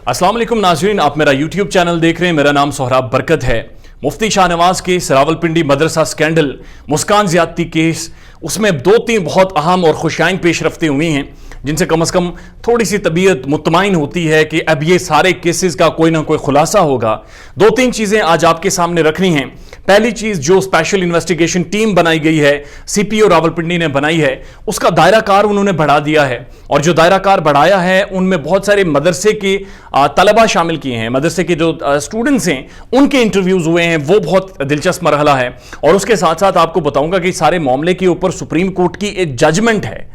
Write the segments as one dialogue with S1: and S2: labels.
S1: अस्सलाम वालेकुम नाज़रीन, आप मेरा यूट्यूब चैनल देख रहे हैं। मेरा नाम सोहराब बरकत है। मुफ्ती शाहनवाज केस, रावलपिंडी मदरसा स्कैंडल, मुस्कान ज्यादती केस, उसमें 2-3 बहुत अहम और खुशाइन पेशरफ्तें हुई हैं जिनसे कम से कम थोड़ी सी तबीयत मुतमईन होती है कि अब ये सारे केसेस का कोई ना कोई खुलासा होगा। 2-3 चीजें आज आपके सामने रखनी हैं। पहली चीज, जो स्पेशल इन्वेस्टिगेशन टीम बनाई गई है, सीपीओ रावलपिंडी ने बनाई है, उसका दायरा कार उन्होंने बढ़ा दिया है। और जो दायरा कार बढ़ाया है उनमें बहुत सारे मदरसे के तलबा शामिल किए हैं। मदरसे के जो स्टूडेंट्स हैं उनके इंटरव्यूज हुए हैं, वो बहुत दिलचस्प मरहला है। और उसके साथ साथ आपको बताऊंगा कि सारे मामले के ऊपर सुप्रीम कोर्ट की एक जजमेंट है,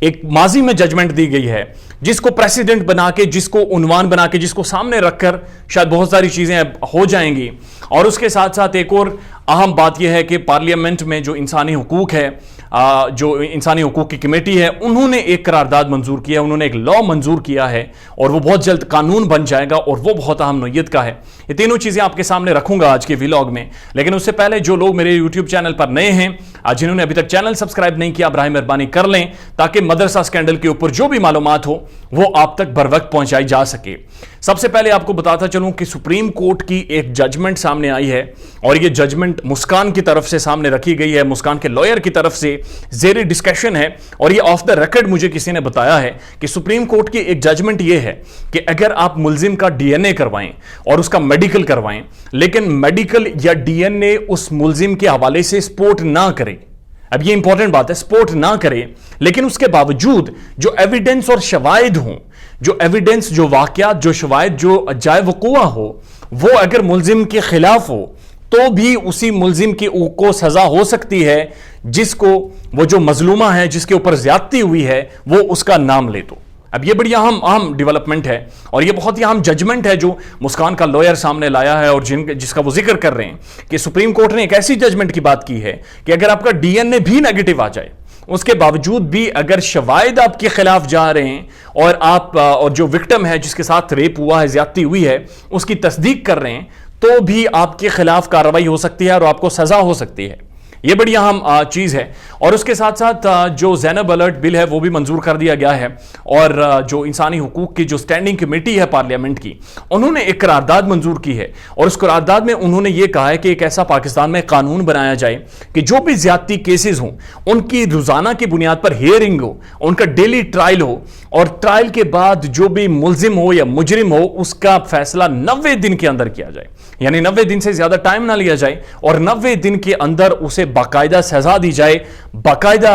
S1: एक माजी में जजमेंट दी गई है, जिसको प्रेसिडेंट बना के, जिसको उन्वान बना के, जिसको सामने रखकर शायद बहुत सारी चीजें हो जाएंगी। और उसके साथ साथ एक और अहम बात यह है कि पार्लियामेंट में जो इंसानी हुकूक है, जो इंसानी हुकूक की कमेटी है, उन्होंने एक करारदाद मंजूर किया, उन्होंने एक लॉ मंजूर किया है और वो बहुत जल्द कानून बन जाएगा और वो बहुत अहम नोयत का है। ये तीनों चीजें आपके सामने रखूंगा आज के व्लॉग में। लेकिन उससे पहले जो लोग मेरे यूट्यूब चैनल पर नए हैं, जिन्होंने अभी तक चैनल सब्सक्राइब नहीं किया, बराए मेहरबानी कर लें ताकि मदरसा स्कैंडल के ऊपर जो भी मालूमात हो वो आप तक बर वक्त पहुंचाई जा सके। सबसे पहले आपको बताता चलूं कि सुप्रीम कोर्ट की एक जजमेंट सामने आई है और ये जजमेंट मुस्कान की तरफ से सामने रखी गई है, मुस्कान के लॉयर की तरफ से जेरी डिस्कशन है। और ये ऑफ द रिकॉर्ड मुझे किसी ने बताया है कि सुप्रीम कोर्ट की एक जजमेंट ये है कि अगर आप मुलजिम का डीएनए करवाएं और उसका मेडिकल करवाएं, लेकिन मेडिकल या डीएनए उस मुलजिम के हवाले से सपोर्ट ना करे, अब ये इंपॉर्टेंट बात है, सपोर्ट ना करे, लेकिन उसके बावजूद जो एविडेंस और शवाहिद हों, जो एविडेंस, जो वाकयात, जो शवाहिद, जो जाए वक़ुआ हो, वो अगर मुलजिम के खिलाफ हो तो भी उसी मुलजिम की को सजा हो सकती है जिसको, वो जो मजलूमा है, जिसके ऊपर ज्यादती हुई है, वो उसका नाम ले दो। अब ये बड़ी अहम डेवलपमेंट है और ये बहुत ही अहम जजमेंट है जो मुस्कान का लॉयर सामने लाया है और जिसका वो जिक्र कर रहे हैं कि सुप्रीम कोर्ट ने एक ऐसी जजमेंट की बात की है कि अगर आपका डीएनए भी नेगेटिव आ जाए, उसके बावजूद भी अगर शवाहिद आपके खिलाफ जा रहे हैं और आप और जो विक्टिम है, जिसके साथ रेप हुआ है, ज्यादती हुई है, उसकी तस्दीक कर रहे हैं, तो भी आपके खिलाफ कार्रवाई हो सकती है और आपको सजा हो सकती है। ये बड़ी अहम चीज है। और उसके साथ साथ जो ज़ैनब अलर्ट बिल है वो भी मंजूर कर दिया गया है और जो इंसानी हुकूक की जो स्टैंडिंग कमेटी है पार्लियामेंट की, उन्होंने एक करारदाद मंजूर की है और उस करारदाद में उन्होंने ये कहा है कि एक ऐसा पाकिस्तान में कानून बनाया जाए कि जो भी ज्यादती केसेस हों उनकी रोजाना की बुनियाद पर हियरिंग हो, उनका डेली ट्रायल हो और ट्रायल के बाद जो भी मुलजिम हो या मुजरिम हो उसका फैसला 90 दिन के अंदर किया जाए, यानी 90 दिन से ज्यादा टाइम ना लिया जाए और 90 दिन के अंदर उसे बाकायदा सजा दी जाए, बाकायदा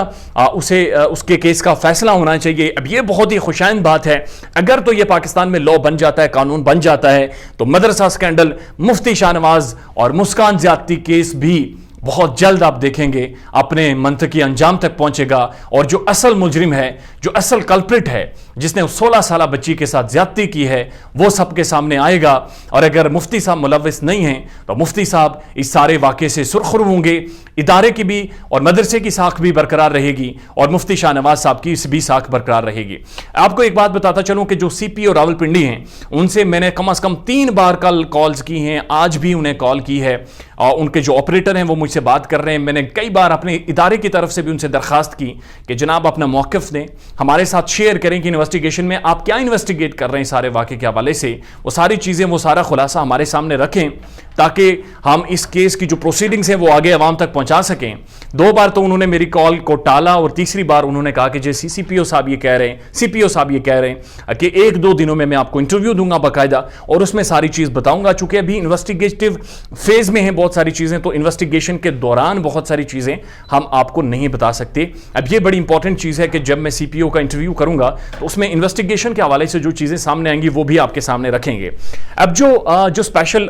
S1: उसे उसके केस का फैसला होना चाहिए। अब ये बहुत ही खुशाइन बात है। अगर तो ये पाकिस्तान में लॉ बन जाता है, कानून बन जाता है, तो मदरसा स्कैंडल, मुफ्ती शाहनवाज और मुस्कान ज्यादती केस भी बहुत जल्द आप देखेंगे अपने मंतकी अंजाम तक पहुंचेगा और जो असल मुजरिम है, जो असल कल्प्रिट है, जिसने 16 साल बच्ची के साथ ज्यादती की है, वो सबके सामने आएगा। और अगर मुफ्ती साहब मुलव्विस नहीं हैं तो मुफ्ती साहब इस सारे वाक़े से सुरखरू होंगे, इदारे की भी और मदरसे की साख भी बरकरार रहेगी और मुफ्ती शाहनवाज साहब की भी साख बरकरार रहेगी। आपको एक बात बताता चलूं कि जो सीपीओ रावलपिंडी हैं उनसे मैंने कम से कम 3 बार कल कॉल्स की हैं, आज भी उन्हें कॉल की है और उनके जो ऑपरेटर हैं वो मुझसे बात कर रहे हैं। मैंने कई बार अपने इदारे की तरफ से भी उनसे दरखास्त की कि जनाब अपना मौक़िफ़ दें, हमारे साथ शेयर करें कि इन्वेस्टिगेशन में आप क्या इन्वेस्टिगेट कर रहे हैं सारे वाक़े के हवाले से, वो सारी चीज़ें, वो सारा खुलासा हमारे सामने रखें ताकि हम इस केस की जो प्रोसीडिंग्स हैं वो आगे अवाम तक पहुंचा सकें। 2 बार तो उन्होंने मेरी कॉल को टाला और तीसरी बार उन्होंने कहा कि जैसे सीपीओ साहब ये कह रहे हैं, सीपीओ साहब ये कह रहे हैं कि 1-2 दिनों में मैं आपको इंटरव्यू दूंगा बाकायदा और उसमें सारी चीज़ बताऊंगा। चूंकि अभी इन्वेस्टिगेटिव फेज में है बहुत सारी चीज़ें, तो इन्वेस्टिगेशन के दौरान बहुत सारी चीज़ें हम आपको नहीं बता सकते। अब ये बड़ी इंपॉर्टेंट चीज़ है कि जब मैं सीपीओ का इंटरव्यू करूंगा तो उसमें इन्वेस्टिगेशन के हवाले से जो चीज़ें सामने आएंगी वो भी आपके सामने रखेंगे। अब जो स्पेशल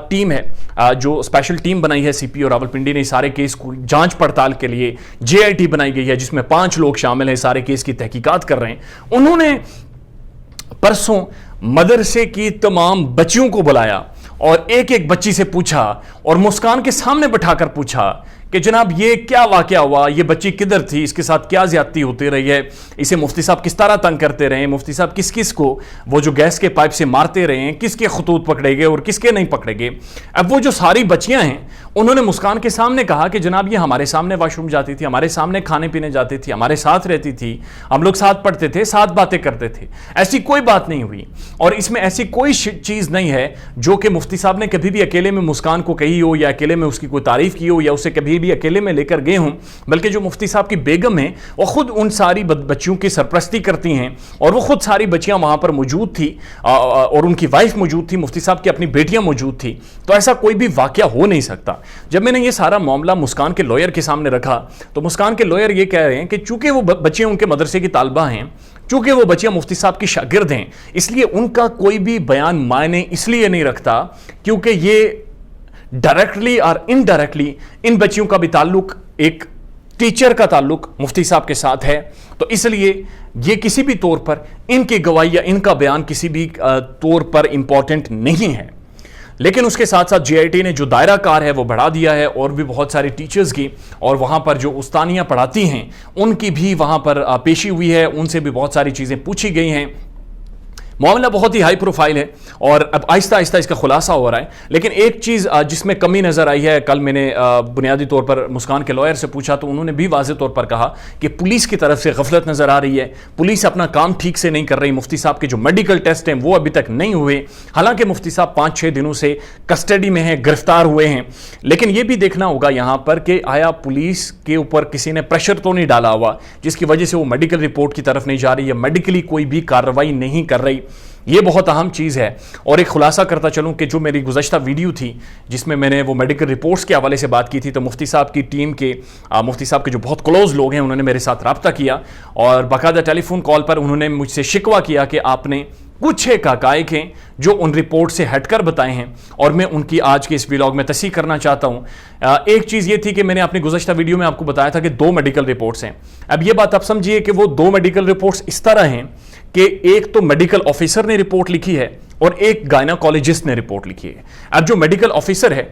S1: टीम है, जो स्पेशल टीम बनाई है सीपीओ रावलपिंडी ने सारे केस को जांच पड़ताल के लिए, जेआईटी बनाई गई है जिसमें 5 लोग शामिल हैं, सारे केस की तहकीकात कर रहे हैं। उन्होंने परसों मदरसे की तमाम बच्चियों को बुलाया और एक एक बच्ची से पूछा और मुस्कान के सामने बैठाकर पूछा کہ جناب یہ کیا واقعہ ہوا, یہ بچی کدھر تھی, اس کے ساتھ کیا زیادتی ہوتی رہی ہے, اسے مفتی صاحب کس طرح تنگ کرتے رہے ہیں, مفتی صاحب کس کس کو وہ جو گیس کے پائپ سے مارتے رہے ہیں, کس کے خطوط پکڑے گئے اور کس کے نہیں پکڑے گئے. اب وہ جو ساری بچیاں ہیں انہوں نے مسکان کے سامنے کہا کہ جناب یہ ہمارے سامنے واش روم جاتی تھی, ہمارے سامنے کھانے پینے جاتی تھی, ہمارے ساتھ رہتی تھی, ہم لوگ ساتھ پڑھتے تھے, ساتھ باتیں کرتے تھے, ایسی کوئی بات نہیں ہوئی. اور اس میں ایسی کوئی چیز نہیں ہے جو کہ مفتی صاحب نے کبھی بھی اکیلے میں مسکان کو کہی ہو یا اکیلے میں اس کی کوئی تعریف کی ہو یا اسے کبھی بھی اکیلے میں لے کر گئے ہوں, بلکہ جو مفتی صاحب کی بیگم ہیں وہ خود ان ساری بچیوں کی سرپرستی کرتی ہیں اور وہ خود ساری بچیاں وہاں پر موجود تھی اور ان کی وائف موجود تھی, مفتی صاحب کی اپنی بیٹیاں موجود تھی. تو ایسا کوئی بھی واقعہ ہو نہیں سکتا. جب میں نے یہ سارا معاملہ مسکان کے لوئر کے سامنے رکھا تو مسکان کے لوئر یہ کہہ رہے ہیں کہ چونکہ وہ بچیاں ان کے مدرسے کی طالبہ ہیں, چونکہ وہ بچیاں مفتی صاحب کی شاگرد ہیں, اس لیے ان کا کوئی بھی بیان معنی اس لیے نہیں رکھتا کیونکہ یہ ڈائریکٹلی اور انڈائریکٹلی ان بچیوں کا بھی تعلق ایک ٹیچر کا تعلق مفتی صاحب کے ساتھ ہے. تو اس لیے یہ کسی بھی طور پر ان کی گواہی یا ان کا بیان کسی بھی طور پر امپورٹنٹ نہیں ہے. لیکن اس کے ساتھ ساتھ جی آئی ٹی نے جو دائرہ کار ہے وہ بڑھا دیا ہے اور بھی بہت ساری ٹیچرز کی, اور وہاں پر جو استانیاں پڑھاتی ہیں ان کی بھی وہاں پر پیشی ہوئی ہے, ان سے بھی بہت ساری چیزیں پوچھی گئی ہیں. معاملہ بہت ہی ہائی پروفائل ہے اور اب آہستہ آہستہ اس کا خلاصہ ہو رہا ہے. لیکن ایک چیز جس میں کمی نظر آئی ہے, کل میں نے بنیادی طور پر مسکان کے لوئر سے پوچھا تو انہوں نے بھی واضح طور پر کہا کہ پولیس کی طرف سے غفلت نظر آ رہی ہے, پولیس اپنا کام ٹھیک سے نہیں کر رہی, مفتی صاحب کے جو میڈیکل ٹیسٹ ہیں وہ ابھی تک نہیں ہوئے, حالانکہ مفتی صاحب 5-6 دنوں سے کسٹڈی میں ہیں, گرفتار ہوئے ہیں. لیکن یہ بھی دیکھنا ہوگا یہاں پر کہ آیا پولیس کے اوپر کسی نے پریشر تو نہیں ڈالا ہوا جس کی وجہ سے وہ میڈیکل رپورٹ کی طرف نہیں جا رہی یا میڈیکلی کوئی بھی کارروائی نہیں کر رہی. یہ بہت اہم چیز ہے. اور ایک خلاصہ کرتا چلوں کہ جو میری گزشتہ ویڈیو تھی جس میں نے وہ میڈیکل رپورٹس کے حوالے سے بات کی تھی, تو مفتی صاحب کی ٹیم کے مفتی صاحب کے جو بہت کلوز لوگ ہیں انہوں نے میرے ساتھ رابطہ کیا اور باقاعدہ ٹیلی فون کال پر انہوں نے مجھ سے شکوہ کیا کہ آپ نے کچھ ایک حقائق ہیں جو ان رپورٹ سے ہٹ کر بتائے ہیں, اور میں ان کی آج کے اس ویلاگ میں تصحیح کرنا چاہتا ہوں. ایک چیز یہ تھی کہ میں نے اپنی گزشتہ ویڈیو میں آپ کو بتایا تھا کہ 2 میڈیکل رپورٹس ہیں. اب یہ بات آپ سمجھیے کہ وہ 2 میڈیکل رپورٹس اس طرح ہیں کہ ایک تو میڈیکل آفیسر نے رپورٹ لکھی ہے اور ایک گائناکالوجسٹ نے رپورٹ لکھی ہے. اب جو میڈیکل آفیسر ہے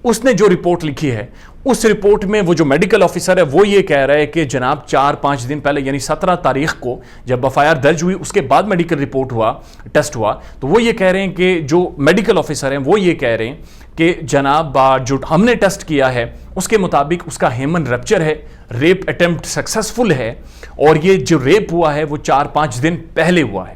S1: اس نے جو رپورٹ لکھی ہے اس رپورٹ میں وہ جو میڈیکل آفیسر ہے وہ یہ کہہ رہا ہے کہ جناب 4-5 دن پہلے یعنی 17 تاریخ کو جب ایف آئی آر درج ہوئی اس کے بعد میڈیکل رپورٹ ہوا, ٹیسٹ ہوا, تو وہ یہ کہہ رہے ہیں کہ جو میڈیکل آفیسر ہیں وہ یہ کہہ رہے ہیں کہ جناب جو ہم نے ٹیسٹ کیا ہے اس کے مطابق اس کا ہیمن ریپچر ہے, ریپ اٹیمپٹ سکسیسفل ہے, اور یہ جو ریپ ہوا ہے وہ 4-5 دن پہلے ہوا ہے.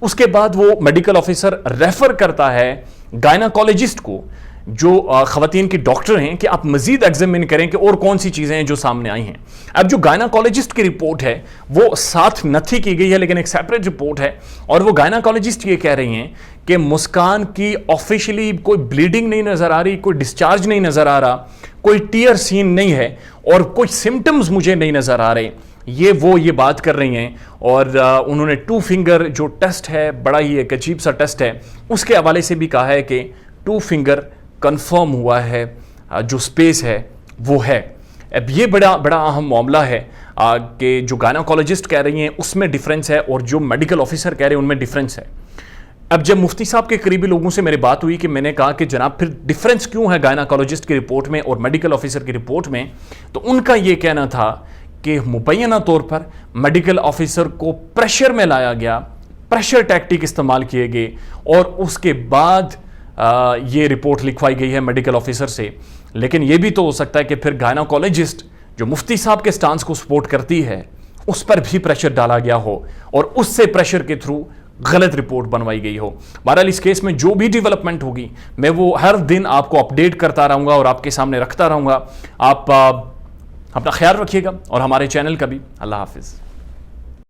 S1: اس کے بعد وہ میڈیکل آفیسر ریفر کرتا ہے گائناکالوجسٹ کو جو خواتین کی ڈاکٹر ہیں کہ آپ مزید ایگزامن کریں کہ اور کون سی چیزیں ہیں جو سامنے آئی ہیں. اب جو گائناکالوجسٹ کی رپورٹ ہے وہ ساتھ نتھی کی گئی ہے لیکن ایک سیپریٹ رپورٹ ہے, اور وہ گائناکالوجسٹ یہ کہہ رہی ہیں کہ مسکان کی آفیشلی کوئی بلیڈنگ نہیں نظر آ رہی, کوئی ڈسچارج نہیں نظر آ رہا, کوئی ٹیئر سین نہیں ہے اور کوئی سمٹمز مجھے نہیں نظر آ رہے. یہ بات کر رہی ہیں. اور انہوں نے 2 فنگر جو ٹیسٹ ہے بڑا ہی ایک عجیب سا ٹیسٹ ہے, اس کے حوالے سے بھی کہا ہے کہ 2 فنگر کنفرم ہوا ہے, جو سپیس ہے وہ ہے. اب یہ بڑا اہم معاملہ ہے کہ جو گائناکالوجسٹ کہہ رہی ہیں اس میں ڈیفرنس ہے اور جو میڈیکل آفیسر کہہ رہے ہیں ان میں ڈیفرنس ہے. اب جب مفتی صاحب کے قریبی لوگوں سے میری بات ہوئی کہ میں نے کہا کہ جناب پھر ڈیفرنس کیوں ہے گائناکالوجسٹ کی رپورٹ میں اور میڈیکل آفیسر کی رپورٹ میں, تو ان کا یہ کہنا تھا کہ مبینہ طور پر میڈیکل آفیسر کو پریشر میں لایا گیا, پریشر ٹیکٹک استعمال کیے گئے اور اس کے بعد یہ رپورٹ لکھوائی گئی ہے میڈیکل آفیسر سے. لیکن یہ بھی تو ہو سکتا ہے کہ پھر گائناکالوجسٹ جو مفتی صاحب کے سٹانس کو سپورٹ کرتی ہے اس پر بھی پریشر ڈالا گیا ہو اور اس سے پریشر کے تھرو غلط رپورٹ بنوائی گئی ہو. بہرحال اس کیس میں جو بھی ڈیولپمنٹ ہوگی میں وہ ہر دن آپ کو اپڈیٹ کرتا رہوں گا اور آپ کے سامنے رکھتا رہوں گا. آپ اپنا خیال رکھیے گا اور ہمارے چینل کا بھی. اللہ حافظ.